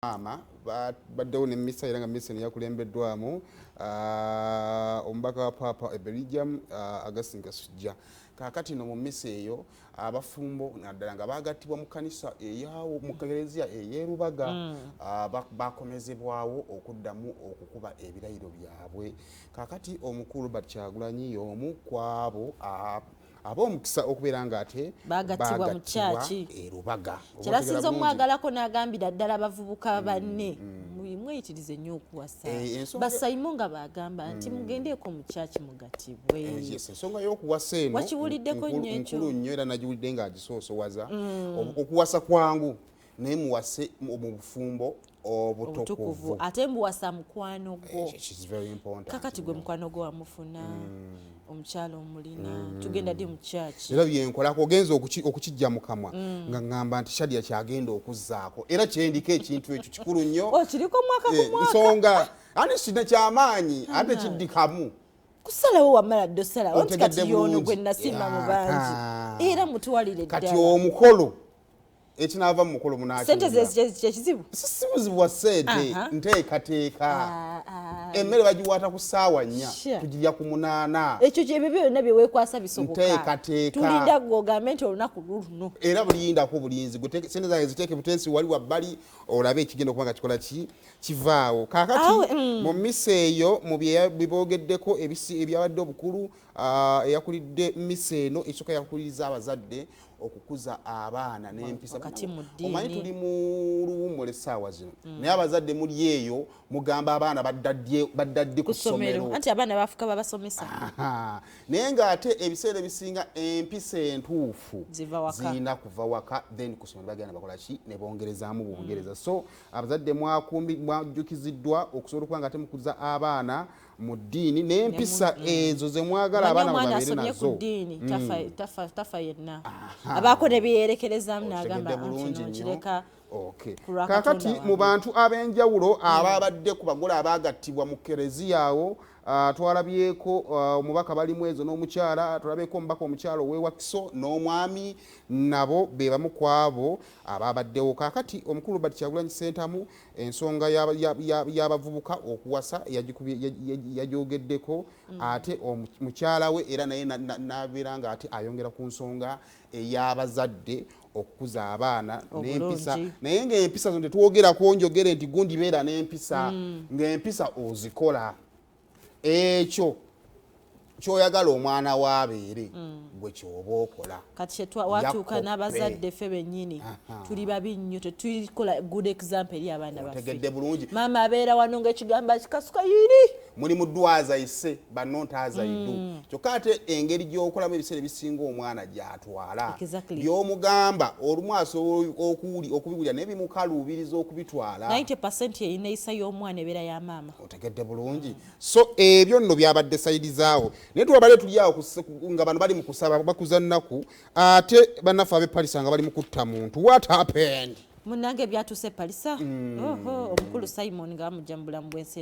Mama baddewo n'emmisa era nga mmisa yakulembeddwamu omubaka wa Papa Belgium Augustine Kasujja. Kaakati no mu mmisa eyo abafumbo naddala nga baagattibwa mu kkanisa eyaawo mu Kkereziya ey'Erubaga bakomezebwawo okuddamu okukuba ebirayiro byabwe. Kaakati omukulu Robert Kyagulanyi y'omu kwabo ab'omukisa okubeera ng'ate baagattibwa mu kyaki Erubaga. Kirasinze omwagalako n'agambira ddala abavubuka banne mweyitirize nnyo okuwasa basayimo nga bagamba nti mugendeeko mu kyaki mugattibwe. Ensonga y'okuwasa eno wakiwuliddeko nnyo ekyo nkulu nnyo era nagiwulidde ng'agisoosowaza okuwasa kwangu naye muwase mu bufumbo obutukuvu ate mbuwasa mukwano gwo. Kakati gwe mukwano gwo wamufuna omukyalo omulina tugenda ddi mu kyaki era byenkolako ogenza okukijja mu kamwa nga ŋŋamba nti Shadia kyagenda okuzzaako era kyendiko ekintu ekyo kikulu nnyo kiriko mwaka ku mwaka nsonga ate kino kyamaanyi ate kiddikamu kusalawo wamala dde osalawo nti kati yono gwe nasimba mu bangi era mutuwalire ddala kati omukolo ekinaava mu mukolo sente kyekizibu sibuzibu wa ssente nteekateeka emmere bagiwaata ku ssaawa 4 tugirya ku 8 ekyo ebyo byonna bye weekwasa bisoboka nteekateeka tulinda gwe ogambe nti olunaku luno era bulindako bulinzi sente zange ziteeke butensi wali wabbali olabe ekigenda okuba nga kikola kivaawo. Kaakati mu mmisa eyo mu biboogeddeko ebyabadde obukulu eyakulidde mmisa eno esooka yakuliriza abazadde okukuza abaana n'empisa. Omanyi tuli mu luwummula essaawa zino naye abazadde muli eyo mugamba abaana baddadde ku ssomero anti abaana bafuka babasomesa naye ng'ate ebiseera ebisinga empisa entuufu zirina kuva waka then ku ssomero bagenda bakola ki ne bongerezaamu bwongereza. So abazadde mwajjukiziddwa okusobola okuba nga temukuza abaana mu ddiini n'empisa ezo ze mwagala abaana babeere nazo. Tafa yenna abaako ne byeyerekerezaamu n'agamba nti nkireka. Kaakati mu bantu ab'enjawulo ababadde ku bagole abaagattibwa mu Kkereziya awo twalabyeko omubaka balimu ezo n'omukyala tulabyeko omubaka omukyala ow'ewakiso n'omwami nabo be bamu ku abo ababaddewo. Kaakati omukulu Robert Kyagulanyi Ssentamu ensonga y'abavubuka okuwasa yagyogeddeko ate mukyala we era naye n'abeera ng'ate ayongera ku nsonga ey'abazadde okukuza abaana n'empisa naye ng'empisa zino tetwogerako njogere nti gundi beera n'empisa ng'empisa ozikola ekyo kyoyagala omwana w'abeere gwe kyoba okola. Kati watuuka n'abazadde ffe bennyini tuli babi nnyo tetulikola good example eri abaana baffe. Otegedde bulungi maama abeera wano ng'ekigamba kikasuka yiri muli mu ddwaza isse banno ntaaza iddu kyokka ate engeri gy'okolamu ebiseera ebisinga omwana gy'atwala by'omugamba olumu asobola okubiwulira naye bimukaluubiriza okubitwala. 90% y'enneeyisa y'omwana ebeera ya maama. Otegedde bulungi. So ebyo nno byabadde sayidi zaawo naye tulabale tuli awo nga bano bali mu kusaba bakuza nnaku ate bannaffe ab'e Palisa nga bali mu kutta muntu. What happened? Munnange byatuuse Palisa omukulu Simon nga bamujja mu bulamu bw'ensi